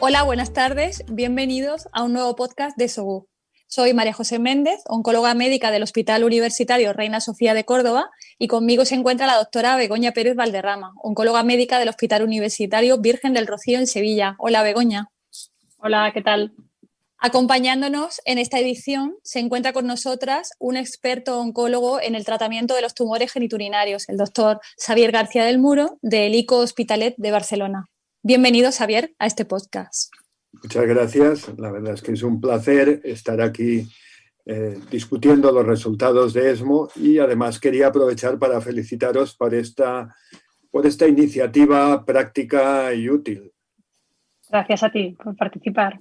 Hola, buenas tardes. Bienvenidos a un nuevo podcast de SOGU. Soy María José Méndez, oncóloga médica del Hospital Universitario Reina Sofía de Córdoba, y conmigo se encuentra la doctora Begoña Pérez Valderrama, oncóloga médica del Hospital Universitario Virgen del Rocío en Sevilla. Hola, Begoña. Hola, ¿qué tal? Acompañándonos en esta edición se encuentra con nosotras un experto oncólogo en el tratamiento de los tumores geniturinarios, el doctor Xavier García del Muro, del ICO Hospitalet de Barcelona. Bienvenido, Xavier, a este podcast. Muchas gracias. La verdad es que es un placer estar aquí discutiendo los resultados de ESMO y además quería aprovechar para felicitaros por esta iniciativa práctica y útil. Gracias a ti por participar.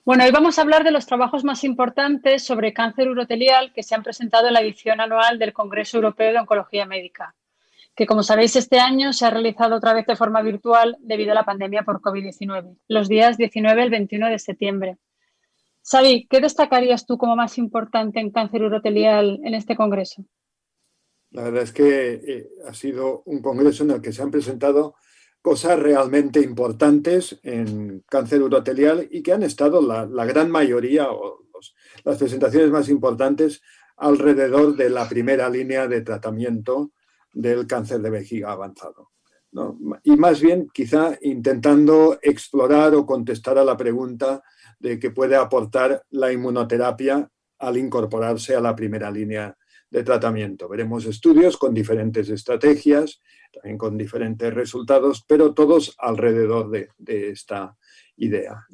Bueno, hoy vamos a hablar de los trabajos más importantes sobre cáncer urotelial que se han presentado en la edición anual del Congreso Europeo de Oncología Médica, que, como sabéis, este año se ha realizado otra vez de forma virtual debido a la pandemia por COVID-19, los días 19 al 21 de septiembre. Xavi, ¿qué destacarías tú como más importante en cáncer urotelial en este congreso? La verdad es que ha sido un congreso en el que se han presentado cosas realmente importantes en cáncer urotelial y que han estado la gran mayoría, las presentaciones más importantes, alrededor de la primera línea de tratamiento del cáncer de vejiga avanzado, ¿no? Y más bien quizá intentando explorar o contestar a la pregunta de qué puede aportar la inmunoterapia al incorporarse a la primera línea de tratamiento. Veremos estudios con diferentes estrategias, también con diferentes resultados, pero todos alrededor de esta idea.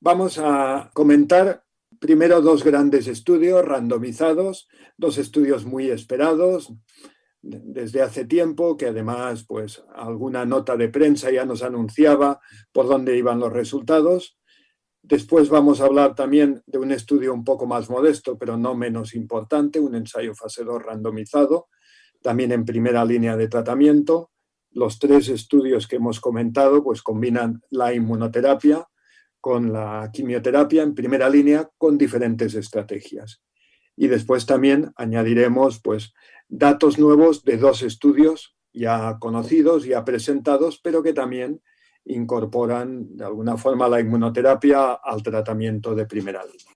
Vamos a comentar primero dos grandes estudios randomizados, dos estudios muy esperados desde hace tiempo, que además pues alguna nota de prensa ya nos anunciaba por dónde iban los resultados. Después vamos a hablar también de un estudio un poco más modesto, pero no menos importante, un ensayo fase 2 randomizado, también en primera línea de tratamiento. Los tres estudios que hemos comentado pues combinan la inmunoterapia con la quimioterapia en primera línea con diferentes estrategias. Y después también añadiremos pues datos nuevos de dos estudios ya conocidos, ya presentados, pero que también incorporan de alguna forma la inmunoterapia al tratamiento de primera línea.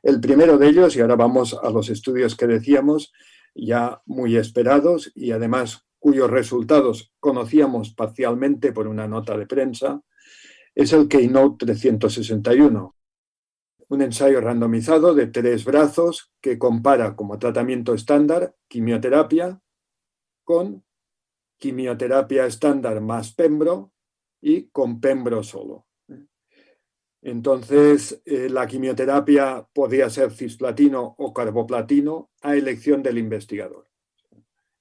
El primero de ellos, y ahora vamos a los estudios que decíamos, ya muy esperados y además cuyos resultados conocíamos parcialmente por una nota de prensa, es el Keynote 361, un ensayo randomizado de 3 brazos que compara como tratamiento estándar quimioterapia con quimioterapia estándar más pembro y con pembro solo. Entonces, la quimioterapia podía ser cisplatino o carboplatino a elección del investigador.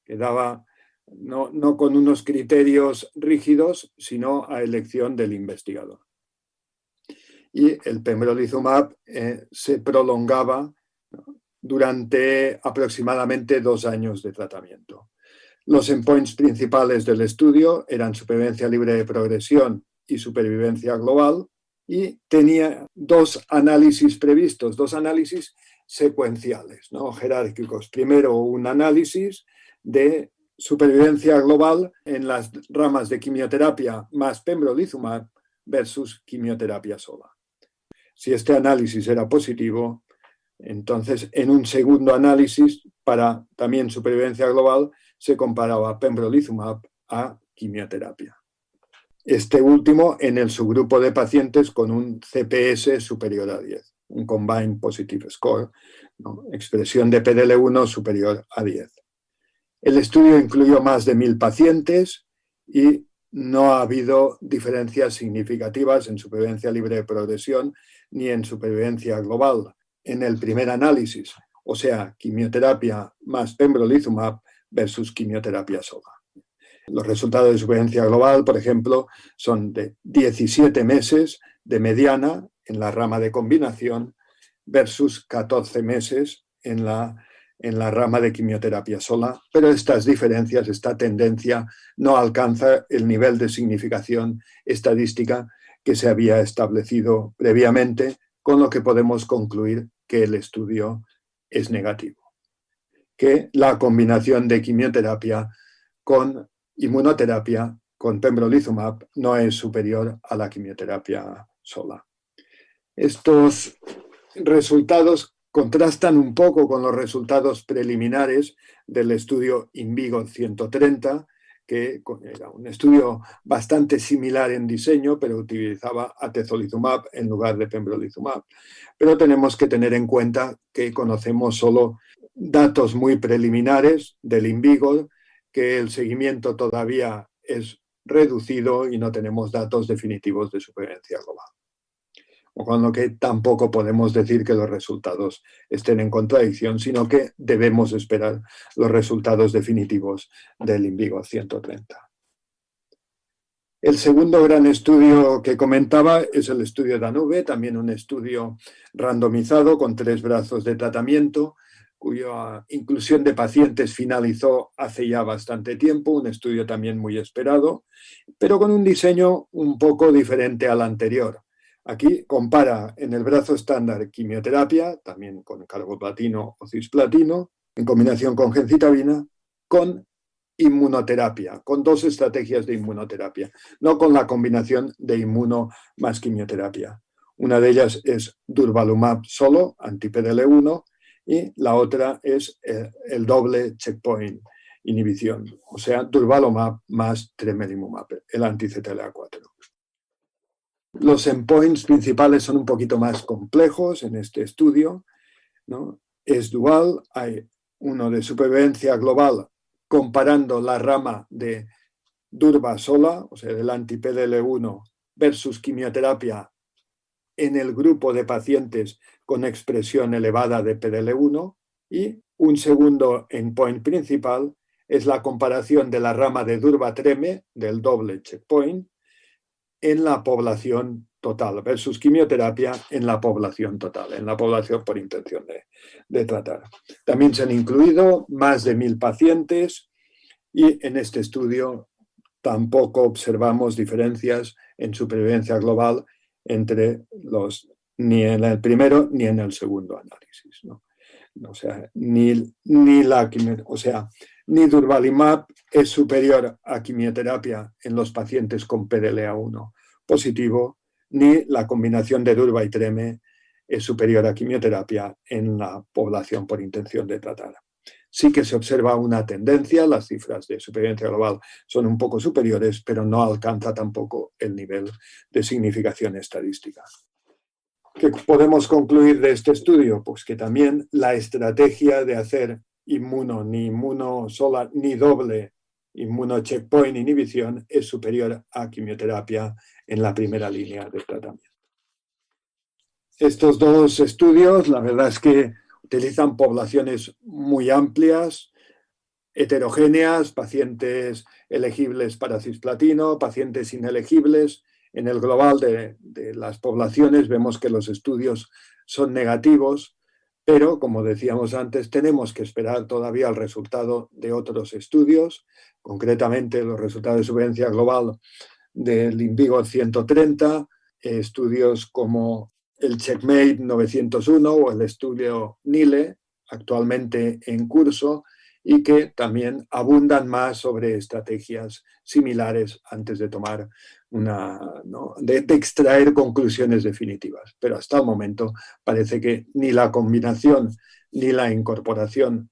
Quedaba no con unos criterios rígidos, sino a elección del investigador. Y el pembrolizumab se prolongaba durante aproximadamente 2 años de tratamiento. Los endpoints principales del estudio eran supervivencia libre de progresión y supervivencia global, y tenía 2 análisis previstos, 2 análisis secuenciales, ¿no? Jerárquicos. Primero, un análisis de supervivencia global en las ramas de quimioterapia más pembrolizumab versus quimioterapia sola. Si este análisis era positivo, entonces en un segundo análisis para también supervivencia global se comparaba pembrolizumab a quimioterapia. Este último en el subgrupo de pacientes con un CPS superior a 10, un Combined Positive Score, ¿no? Expresión de PDL1 superior a 10. El estudio incluyó más de 1.000 pacientes y no ha habido diferencias significativas en supervivencia libre de progresión ni en supervivencia global en el primer análisis, o sea, quimioterapia más pembrolizumab versus quimioterapia sola. Los resultados de supervivencia global, por ejemplo, son de 17 meses de mediana en la rama de combinación versus 14 meses en la rama de quimioterapia sola, pero estas diferencias, esta tendencia no alcanza el nivel de significación estadística que se había establecido previamente, con lo que podemos concluir que el estudio es negativo, que la combinación de quimioterapia con inmunoterapia con pembrolizumab no es superior a la quimioterapia sola. Estos resultados contrastan un poco con los resultados preliminares del estudio INVIGO 130, que era un estudio bastante similar en diseño, pero utilizaba atezolizumab en lugar de pembrolizumab. Pero tenemos que tener en cuenta que conocemos solo datos muy preliminares del INVIGO, que el seguimiento todavía es reducido y no tenemos datos definitivos de supervivencia global. Con lo que tampoco podemos decir que los resultados estén en contradicción, sino que debemos esperar los resultados definitivos del INVIGO 130. El segundo gran estudio que comentaba es el estudio DANUBE, también un estudio randomizado con 3 brazos de tratamiento, cuya inclusión de pacientes finalizó hace ya bastante tiempo, un estudio también muy esperado, pero con un diseño un poco diferente al anterior. Aquí compara en el brazo estándar quimioterapia, también con carboplatino o cisplatino, en combinación con gemcitabina, con inmunoterapia, con 2 estrategias de inmunoterapia, no con la combinación de inmuno más quimioterapia. Una de ellas es durvalumab solo, anti-PDL1, y la otra es el doble checkpoint inhibición, o sea, durvalumab más tremelimumab, el anti-CTLA4. Los endpoints principales son un poquito más complejos en este estudio, ¿no? Es dual, hay uno de supervivencia global comparando la rama de durva sola, o sea, del anti-PDL1 versus quimioterapia en el grupo de pacientes con expresión elevada de PDL1, y un segundo endpoint principal es la comparación de la rama de durva-treme del doble checkpoint en la población total versus quimioterapia en la población total, en la población por intención de tratar. También se han incluido más de 1000 pacientes y en este estudio tampoco observamos diferencias en supervivencia global ni en el primero ni en el segundo análisis, ¿no? O sea, ni durvalumab es superior a quimioterapia en los pacientes con PDL1 positivo, ni la combinación de durva y treme es superior a quimioterapia en la población por intención de tratar. Sí que se observa una tendencia, las cifras de supervivencia global son un poco superiores, pero no alcanza tampoco el nivel de significación estadística. ¿Qué podemos concluir de este estudio? Pues que también la estrategia de hacer ni inmuno sola, ni doble inmuno checkpoint inhibición es superior a quimioterapia en la primera línea de tratamiento. Estos 2 estudios, la verdad es que utilizan poblaciones muy amplias, heterogéneas, pacientes elegibles para cisplatino, pacientes inelegibles. En el global de las poblaciones vemos que los estudios son negativos, pero, como decíamos antes, tenemos que esperar todavía el resultado de otros estudios, concretamente los resultados de supervivencia global del INVIGO 130, estudios como el CheckMate 901 o el estudio NILE, actualmente en curso, y que también abundan más sobre estrategias similares antes de tomar de extraer conclusiones definitivas. Pero hasta el momento parece que ni la combinación ni la incorporación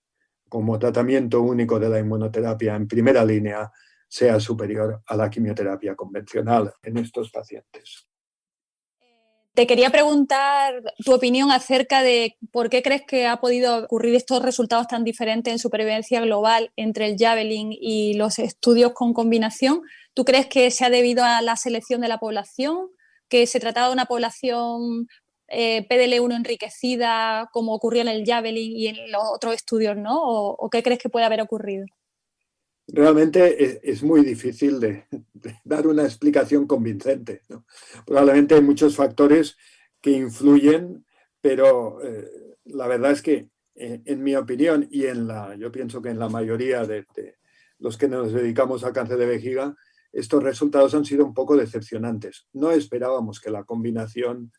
como tratamiento único de la inmunoterapia en primera línea sea superior a la quimioterapia convencional en estos pacientes. Te quería preguntar tu opinión acerca de por qué crees que ha podido ocurrir estos resultados tan diferentes en supervivencia global entre el Javelin y los estudios con combinación. ¿Tú crees que se ha debido a la selección de la población, que se trataba de una población PDL1 enriquecida como ocurrió en el Javelin y en los otros estudios, ¿no? ¿O qué crees que puede haber ocurrido? Realmente es muy difícil de dar una explicación convincente, ¿no? Probablemente hay muchos factores que influyen, pero la verdad es que en mi opinión y yo pienso que en la mayoría de los que nos dedicamos al cáncer de vejiga, estos resultados han sido un poco decepcionantes. No esperábamos que la combinación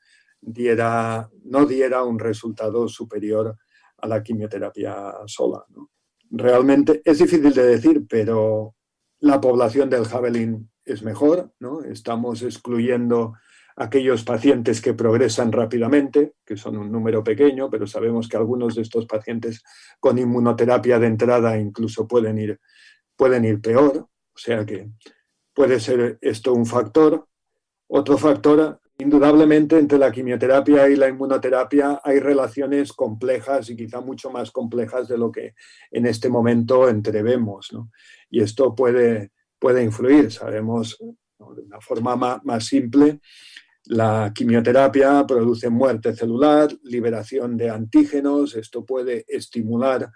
no diera un resultado superior a la quimioterapia sola, ¿no? Realmente es difícil de decir, pero la población del Javelin es mejor, ¿no? Estamos excluyendo aquellos pacientes que progresan rápidamente, que son un número pequeño, pero sabemos que algunos de estos pacientes con inmunoterapia de entrada incluso pueden ir peor, o sea que puede ser esto un factor. Otro factor, indudablemente, entre la quimioterapia y la inmunoterapia hay relaciones complejas y quizá mucho más complejas de lo que en este momento entrevemos, ¿no? Y esto puede influir. Sabemos, ¿no?, de una forma más simple, la quimioterapia produce muerte celular, liberación de antígenos, esto puede estimular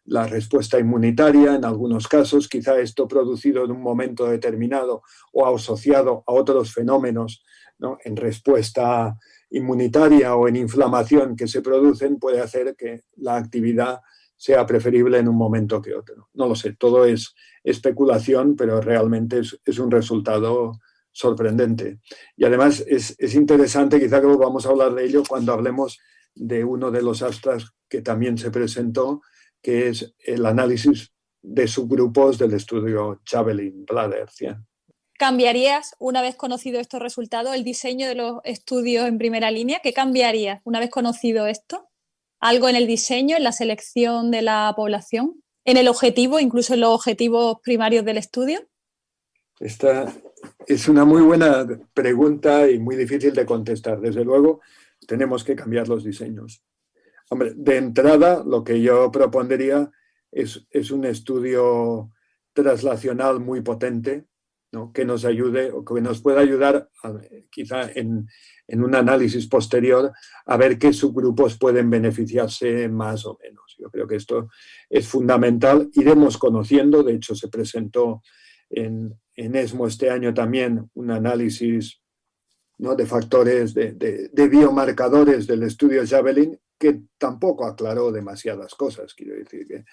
la respuesta inmunitaria en algunos casos, quizá esto producido en un momento determinado o asociado a otros fenómenos, ¿no?, en respuesta inmunitaria o en inflamación que se producen, puede hacer que la actividad sea preferible en un momento que otro. No lo sé, todo es especulación, pero realmente es un resultado sorprendente. Y además es interesante, quizá que vamos a hablar de ello cuando hablemos de uno de los abstracts que también se presentó, que es el análisis de subgrupos del estudio Javelin Bladder 100. ¿Cambiarías, una vez conocido estos resultados, el diseño de los estudios en primera línea? ¿Qué cambiarías una vez conocido esto? ¿Algo en el diseño, en la selección de la población, en el objetivo, incluso en los objetivos primarios del estudio? Esta es una muy buena pregunta y muy difícil de contestar. Desde luego, tenemos que cambiar los diseños. Hombre, de entrada, lo que yo propondría es un estudio translacional muy potente, ¿no?, que nos ayude o que nos pueda ayudar quizá en un análisis posterior a ver qué subgrupos pueden beneficiarse más o menos. Yo creo que esto es fundamental. Iremos conociendo, de hecho se presentó en ESMO este año también un análisis, ¿no?, de factores, de biomarcadores del estudio Javelin, que tampoco aclaró demasiadas cosas. Quiero decir que,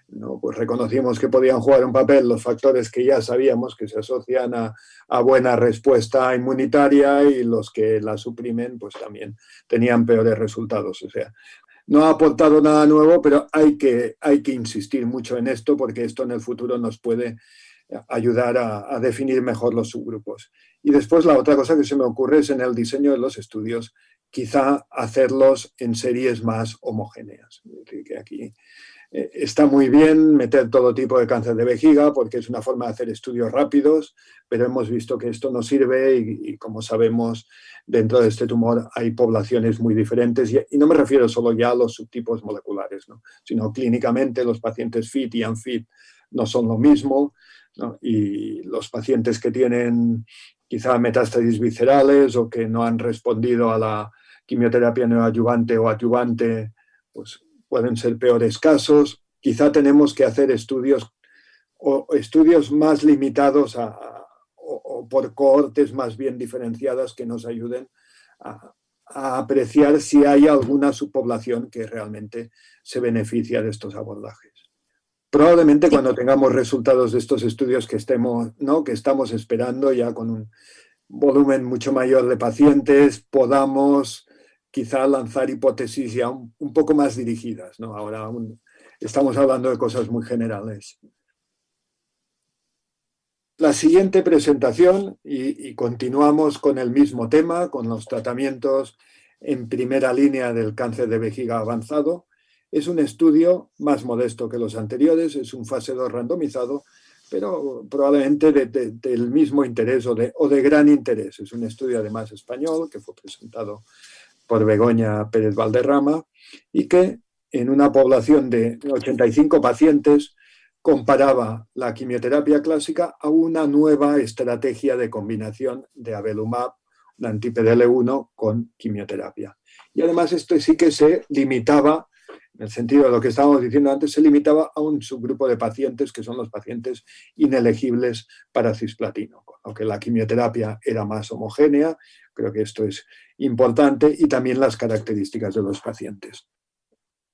¿no?, pues reconocimos que podían jugar un papel los factores que ya sabíamos que se asocian a buena respuesta inmunitaria, y los que la suprimen pues también tenían peores resultados. O sea, no ha aportado nada nuevo, pero hay que insistir mucho en esto, porque esto en el futuro nos puede ayudar a definir mejor los subgrupos. Y después la otra cosa que se me ocurre es en el diseño de los estudios, quizá hacerlos en series más homogéneas. Es decir, que aquí está muy bien meter todo tipo de cáncer de vejiga porque es una forma de hacer estudios rápidos, pero hemos visto que esto no sirve y como sabemos, dentro de este tumor hay poblaciones muy diferentes, y no me refiero solo ya a los subtipos moleculares, ¿no?, sino clínicamente los pacientes fit y unfit no son lo mismo, ¿no?, y los pacientes que tienen quizá metástasis viscerales o que no han respondido a la quimioterapia neoadyuvante o adyuvante, pues pueden ser peores casos. Quizá tenemos que hacer estudios más limitados o por cohortes más bien diferenciadas que nos ayuden a apreciar si hay alguna subpoblación que realmente se beneficia de estos abordajes. Probablemente cuando tengamos resultados de estos estudios que estamos esperando, ya con un volumen mucho mayor de pacientes, podamos quizá lanzar hipótesis ya un poco más dirigidas, ¿no? Ahora estamos hablando de cosas muy generales. La siguiente presentación, y continuamos con el mismo tema, con los tratamientos en primera línea del cáncer de vejiga avanzado. Es un estudio más modesto que los anteriores, es un fase 2 randomizado, pero probablemente del mismo interés o de gran interés. Es un estudio además español que fue presentado por Begoña Pérez Valderrama y que en una población de 85 pacientes comparaba la quimioterapia clásica a una nueva estrategia de combinación de avelumab, un anti-PD-L1, con quimioterapia. Y además esto sí que se limitaba, en el sentido de lo que estábamos diciendo antes, se limitaba a un subgrupo de pacientes que son los pacientes inelegibles para cisplatino, con lo que la quimioterapia era más homogénea. Creo que esto es importante, y también las características de los pacientes.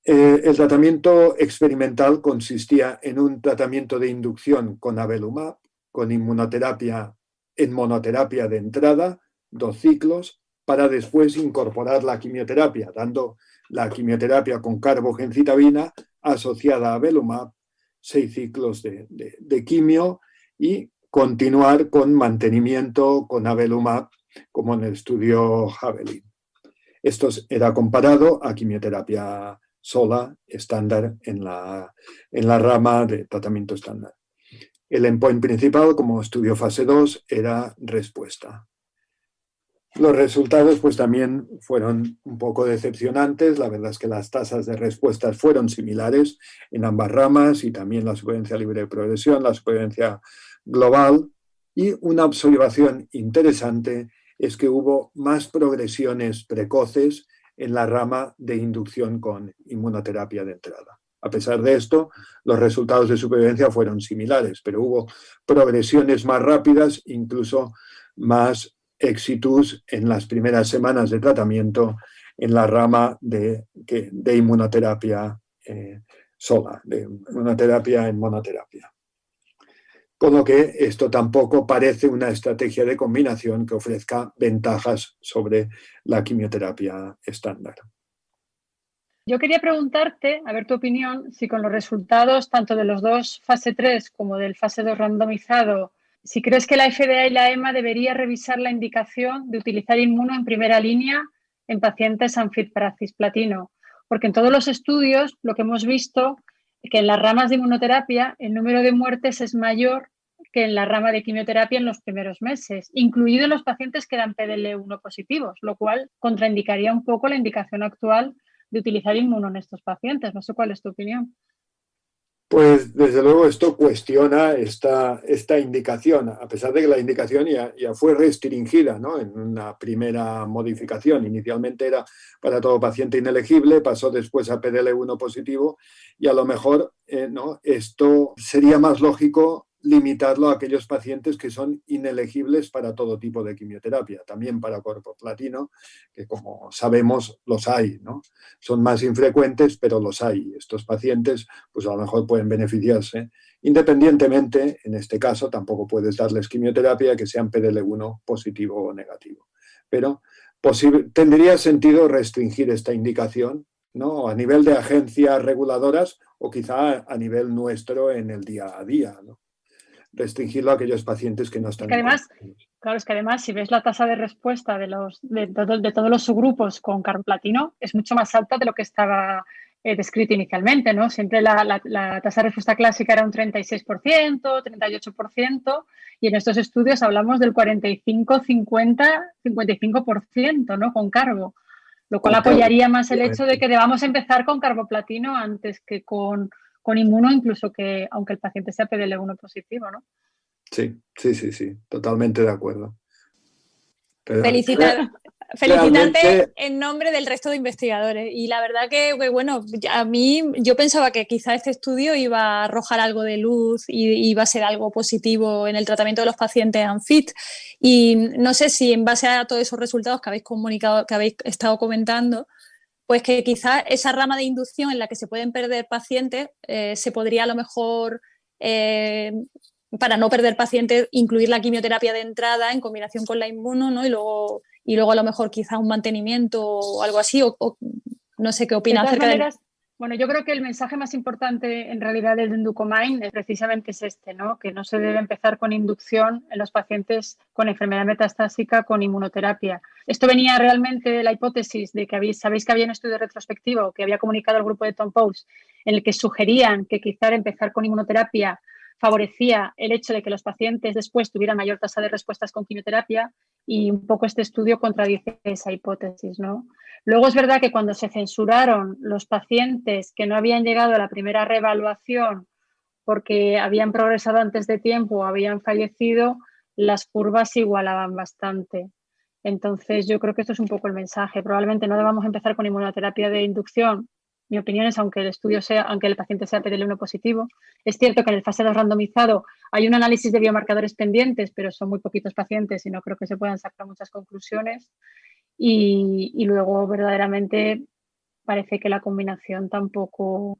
El tratamiento experimental consistía en un tratamiento de inducción con avelumab, con inmunoterapia en monoterapia de entrada, 2 ciclos, para después incorporar la quimioterapia, dando la quimioterapia con carbogencitabina asociada a avelumab, 6 ciclos de quimio, y continuar con mantenimiento con avelumab, como en el estudio Javelin. Esto era comparado a quimioterapia sola, estándar, en la rama de tratamiento estándar. El endpoint principal, como estudio fase 2, era respuesta. Los resultados pues también fueron un poco decepcionantes. La verdad es que las tasas de respuestas fueron similares en ambas ramas y también la supervivencia libre de progresión, la supervivencia global. Y una observación interesante es que hubo más progresiones precoces en la rama de inducción con inmunoterapia de entrada. A pesar de esto, los resultados de supervivencia fueron similares, pero hubo progresiones más rápidas, incluso más exitus en las primeras semanas de tratamiento en la rama de inmunoterapia sola, de inmunoterapia en monoterapia. Con lo que esto tampoco parece una estrategia de combinación que ofrezca ventajas sobre la quimioterapia estándar. Yo quería preguntarte, a ver tu opinión, si con los resultados tanto de los dos fase 3 como del fase 2 randomizado, si crees que la FDA y la EMA debería revisar la indicación de utilizar inmuno en primera línea en pacientes unfit para cisplatino. Porque en todos los estudios lo que hemos visto es que en las ramas de inmunoterapia el número de muertes es mayor que en la rama de quimioterapia en los primeros meses, incluidos los pacientes que eran PDL1 positivos, lo cual contraindicaría un poco la indicación actual de utilizar inmuno en estos pacientes. No sé cuál es tu opinión. Pues desde luego esto cuestiona esta indicación, a pesar de que la indicación ya fue restringida, ¿no? En una primera modificación. Inicialmente era para todo paciente inelegible, pasó después a PDL1 positivo y a lo mejor ¿no? Esto sería más lógico limitarlo a aquellos pacientes que son inelegibles para todo tipo de quimioterapia, también para carboplatina, que como sabemos los hay, ¿no? Son más infrecuentes, pero los hay. Estos pacientes pues a lo mejor pueden beneficiarse. Independientemente, en este caso tampoco puedes darles quimioterapia que sean PDL1 positivo o negativo. Pero tendría sentido restringir esta indicación, ¿no? A nivel de agencias reguladoras o quizá a nivel nuestro en el día a día, ¿no? Restringirlo a aquellos pacientes que no están... Claro, es que además si ves la tasa de respuesta de todos los subgrupos con carboplatino es mucho más alta de lo que estaba descrito inicialmente, ¿no? Siempre la tasa de respuesta clásica era un 36%, 38%, y en estos estudios hablamos del 45, 50, 55%, ¿no? Con carbo, lo cual apoyaría más el hecho de que debamos empezar con carboplatino antes que con inmuno, incluso que aunque el paciente sea PDL1 positivo, ¿no? Sí, totalmente de acuerdo. Pero felicitarte en nombre del resto de investigadores. Y la verdad que, bueno, a mí yo pensaba que quizá este estudio iba a arrojar algo de luz y iba a ser algo positivo en el tratamiento de los pacientes unfit. Y no sé si en base a todos esos resultados que habéis comunicado, que habéis estado comentando, pues que quizá esa rama de inducción en la que se pueden perder pacientes se podría a lo mejor... para no perder pacientes, incluir la quimioterapia de entrada en combinación con la inmuno, ¿no? Y luego a lo mejor quizá un mantenimiento o algo así, o no sé qué opinas acerca de... Bueno, yo creo que el mensaje más importante en realidad del Inducomain es precisamente este, ¿no? Que no se debe empezar con inducción en los pacientes con enfermedad metastásica con inmunoterapia. Esto venía realmente de la hipótesis de que sabéis que había un estudio retrospectivo que había comunicado el grupo de Tom Post en el que sugerían que quizá empezar con inmunoterapia favorecía el hecho de que los pacientes después tuvieran mayor tasa de respuestas con quimioterapia, y un poco este estudio contradice esa hipótesis, ¿no? Luego es verdad que cuando se censuraron los pacientes que no habían llegado a la primera reevaluación porque habían progresado antes de tiempo o habían fallecido, las curvas se igualaban bastante. Entonces yo creo que esto es un poco el mensaje. Probablemente no debamos empezar con inmunoterapia de inducción. Mi opinión es, aunque el paciente sea PDL1 positivo. Es cierto que en el fase 2 randomizado hay un análisis de biomarcadores pendientes, pero son muy poquitos pacientes y no creo que se puedan sacar muchas conclusiones. Y luego, verdaderamente, parece que la combinación tampoco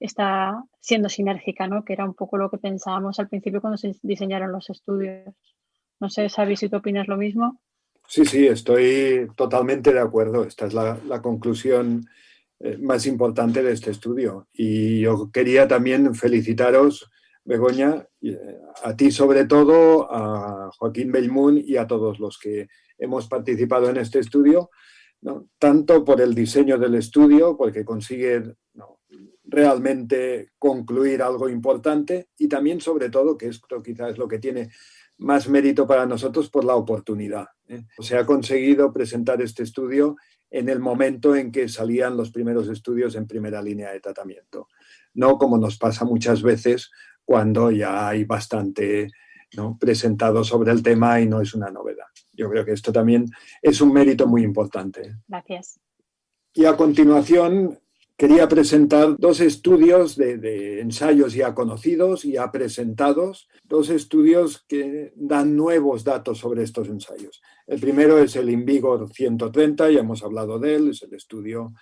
está siendo sinérgica, ¿no? Que era un poco lo que pensábamos al principio cuando se diseñaron los estudios. No sé, Xavi, si tú opinas lo mismo. Sí, estoy totalmente de acuerdo. Esta es la conclusión más importante de este estudio. Y yo quería también felicitaros Begoña, a ti sobre todo, a Joaquín Bellmunt y a todos los que hemos participado en este estudio, ¿no? Tanto por el diseño del estudio, porque consigue, ¿no?, realmente concluir algo importante, y también sobre todo, que esto quizás es lo que tiene más mérito para nosotros, por la oportunidad. Se ha conseguido presentar este estudio en el momento en que salían los primeros estudios en primera línea de tratamiento, no como nos pasa muchas veces cuando ya hay bastante, ¿no?, presentado sobre el tema y no es una novedad. Yo creo que esto también es un mérito muy importante. Gracias. Y a continuación quería presentar dos estudios de ensayos ya conocidos, ya presentados, dos estudios que dan nuevos datos sobre estos ensayos. El primero es el INVIGOR 130, ya hemos hablado de él, es el estudio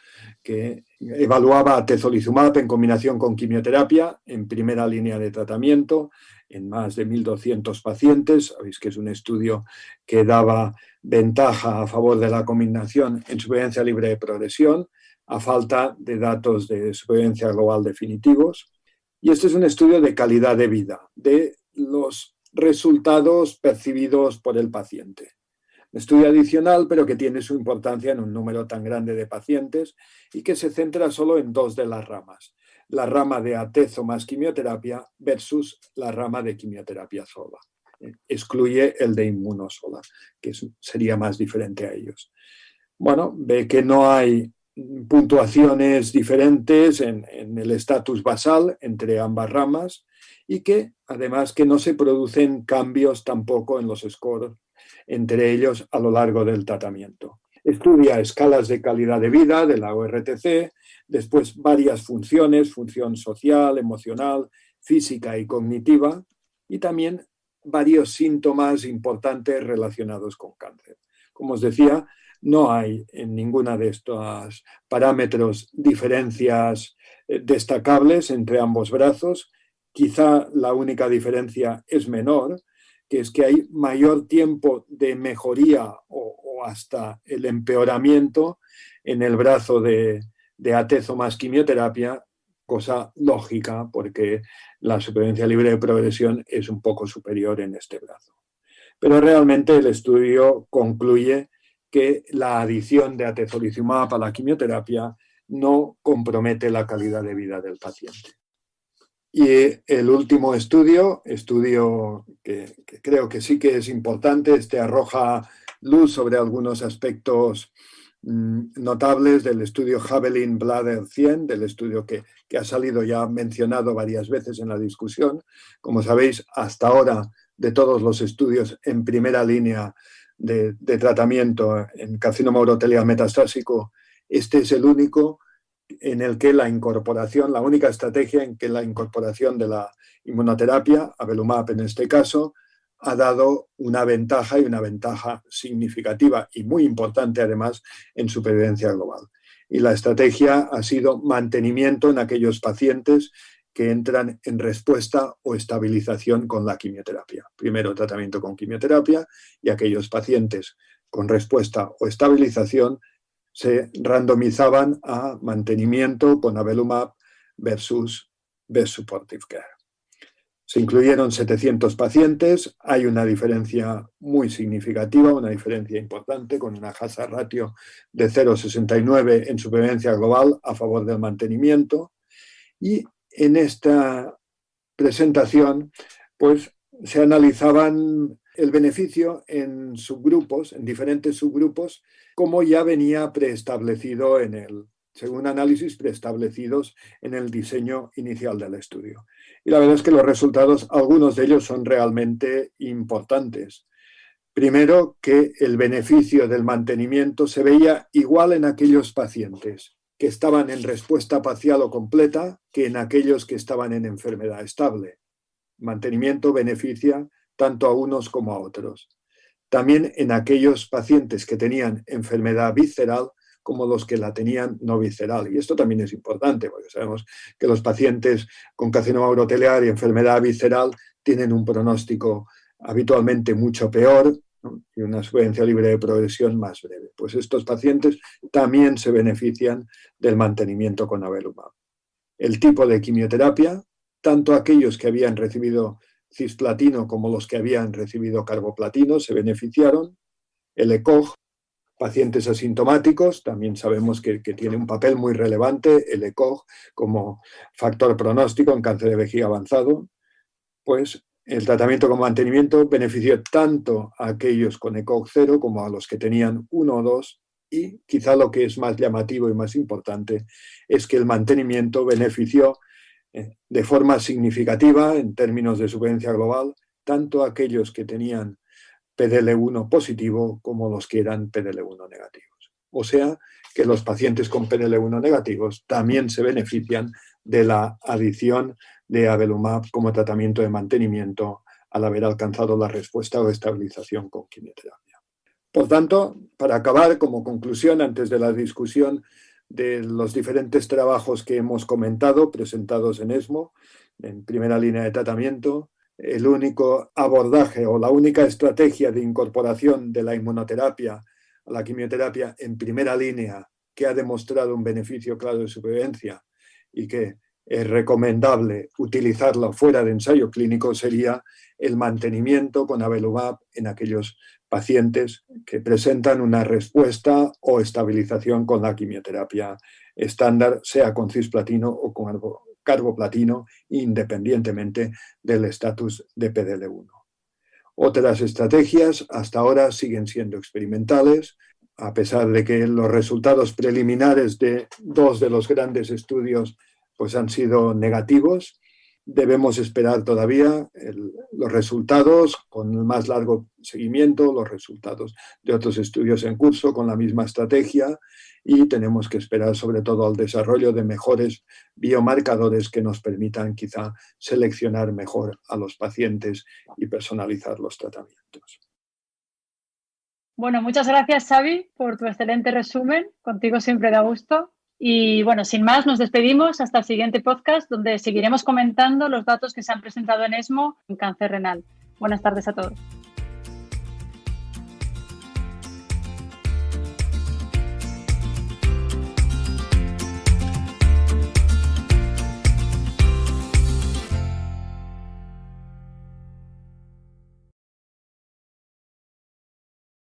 que evaluaba atezolizumab en combinación con quimioterapia en primera línea de tratamiento en más de 1.200 pacientes. Sabéis que es un estudio que daba ventaja a favor de la combinación en supervivencia libre de progresión, a falta de datos de supervivencia global definitivos. Y este es un estudio de calidad de vida, de los resultados percibidos por el paciente. Un estudio adicional, pero que tiene su importancia en un número tan grande de pacientes y que se centra solo en dos de las ramas. La rama de atezo más quimioterapia versus la rama de quimioterapia sola. Excluye el de inmunosola, que sería más diferente a ellos. Bueno, ve que no hay puntuaciones diferentes en el estatus basal entre ambas ramas y que además que no se producen cambios tampoco en los scores entre ellos a lo largo del tratamiento. Estudia escalas de calidad de vida de la ORTC, después varias funciones, función social, emocional, física y cognitiva, y también varios síntomas importantes relacionados con cáncer. Como os decía, no hay en ninguna de estos parámetros diferencias destacables entre ambos brazos. Quizá la única diferencia es menor, que es que hay mayor tiempo de mejoría o hasta el empeoramiento en el brazo de atezo más quimioterapia, cosa lógica porque la supervivencia libre de progresión es un poco superior en este brazo. Pero realmente el estudio concluye que la adición de atezolizumab a la quimioterapia no compromete la calidad de vida del paciente. Y el último estudio que creo que sí que es importante, arroja luz sobre algunos aspectos notables del estudio Javelin Bladder 100, del estudio que ha salido ya mencionado varias veces en la discusión. Como sabéis, hasta ahora, de todos los estudios en primera línea de tratamiento en carcinoma urotelial metastásico, este es el único en el que la única estrategia en que la incorporación de la inmunoterapia, avelumab en este caso, ha dado una ventaja, y una ventaja significativa y muy importante además en supervivencia global. Y la estrategia ha sido mantenimiento en aquellos pacientes que entran en respuesta o estabilización con la quimioterapia. Primero tratamiento con quimioterapia, y aquellos pacientes con respuesta o estabilización se randomizaban a mantenimiento con avelumab versus best supportive care. Se incluyeron 700 pacientes, hay una diferencia muy significativa, una diferencia importante, con una hazard ratio de 0,69 en supervivencia global a favor del mantenimiento. Y en esta presentación, pues, se analizaban el beneficio en subgrupos, en diferentes subgrupos, como ya venía preestablecido según análisis preestablecidos en el diseño inicial del estudio. Y la verdad es que los resultados, algunos de ellos son realmente importantes. Primero, que el beneficio del mantenimiento se veía igual en aquellos pacientes que estaban en respuesta parcial o completa que en aquellos que estaban en enfermedad estable. Mantenimiento beneficia tanto a unos como a otros. También en aquellos pacientes que tenían enfermedad visceral como los que la tenían no visceral. Y esto también es importante, porque sabemos que los pacientes con carcinoma urotelial y enfermedad visceral tienen un pronóstico habitualmente mucho peor, ¿no?, y una supervivencia libre de progresión más breve. Pues estos pacientes también se benefician del mantenimiento con avelumab. El tipo de quimioterapia tanto aquellos que habían recibido cisplatino como los que habían recibido carboplatino se beneficiaron. El ECOG, pacientes asintomáticos, también sabemos que tiene un papel muy relevante el ECOG como factor pronóstico en cáncer de vejiga avanzado, pues el tratamiento con mantenimiento benefició tanto a aquellos con ECOG 0 como a los que tenían 1 o 2, y quizá lo que es más llamativo y más importante es que el mantenimiento benefició de forma significativa en términos de supervivencia global tanto a aquellos que tenían PDL1 positivo como los que eran PDL1 negativos. O sea que los pacientes con PDL1 negativos también se benefician de la adición de avelumab como tratamiento de mantenimiento al haber alcanzado la respuesta o estabilización con quimioterapia. Por tanto, para acabar, como conclusión, antes de la discusión de los diferentes trabajos que hemos comentado, presentados en ESMO, en primera línea de tratamiento, el único abordaje o la única estrategia de incorporación de la inmunoterapia a la quimioterapia en primera línea que ha demostrado un beneficio claro de supervivencia y que es recomendable utilizarlo fuera de ensayo clínico sería el mantenimiento con avelumab en aquellos pacientes que presentan una respuesta o estabilización con la quimioterapia estándar, sea con cisplatino o con carboplatino, independientemente del estatus de PDL1. Otras estrategias hasta ahora siguen siendo experimentales, a pesar de que los resultados preliminares de 2 de los grandes estudios pues han sido negativos. Debemos esperar todavía los resultados con el más largo seguimiento, los resultados de otros estudios en curso con la misma estrategia, y tenemos que esperar sobre todo al desarrollo de mejores biomarcadores que nos permitan quizá seleccionar mejor a los pacientes y personalizar los tratamientos. Bueno, muchas gracias, Xavi, por tu excelente resumen. Contigo siempre da gusto. Y bueno, sin más, nos despedimos hasta el siguiente podcast, donde seguiremos comentando los datos que se han presentado en ESMO en cáncer renal. Buenas tardes a todos.